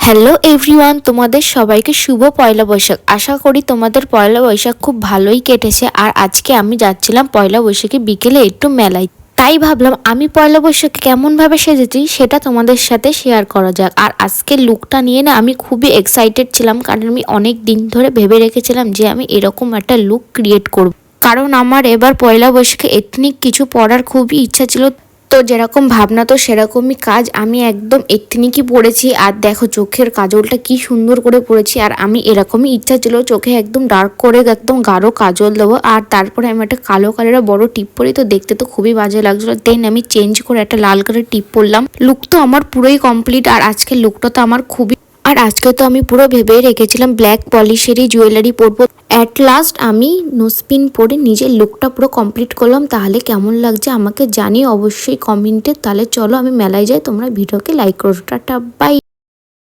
Hello everyone, তোমাদের সবাইকে শুভ পয়লা বৈশাখ। আশা করি তোমাদের পয়লা বৈশাখ খুব ভালোই কেটেছে। আর আজকে আমি যাচ্ছিলাম পয়লা বৈশাখে বিকেলে একটু মেলায়। তাই ভাবলাম আমি পয়লা বৈশাখে কেমনভাবে সেজেছি সেটা তোমাদের সাথে শেয়ার করা যাক। আর আজকের লুকটা নিয়ে না আমি খুবই এক্সাইটেড ছিলাম, কারণ আমি অনেক দিন ধরে ভেবে রেখেছিলাম যে আমি এরকম একটা লুক ক্রিয়েট করব। কারণ আমার এবার পয়লা বৈশাখে এথনিক কিছু পরার খুবই ইচ্ছা ছিল। তো যেরকম ভাবনা তো সেরকমই কাজ, আমি একদম এথনিকই পরেছি। আর দেখো চোখের কাজলটা কি সুন্দর করে পরেছি। আর আমি এরকমই ইচ্ছা ছিল চোখে একদম ডার্ক করে একদম গাঢ় কাজল দেবো। আর তারপরে আমি একটা কালো কালারের বড় টিপ পরি, তো দেখতে তো খুবই বাজে লাগছিল। দেন আমি চেঞ্জ করে একটা লাল কালারের টিপ পরলাম। লুক তো আমার পুরোই কমপ্লিট। আর আজকের লুকটা তো আমার খুবই, আর আজকে তো আমি পুরো ভেবেই রেখেছিলাম ব্ল্যাক পলিশেরই জুয়েলারি পরবো। অ্যাট লাস্ট আমি নোসপিন পরে নিজের লুকটা পুরো কমপ্লিট করলাম। তাহলে কেমন লাগছে আমাকে জানিয়ে অবশ্যই কমেন্টে। তাহলে চলো আমি মেলায় যাই, তোমরা ভিডিওকে লাইক করো। Tata, by.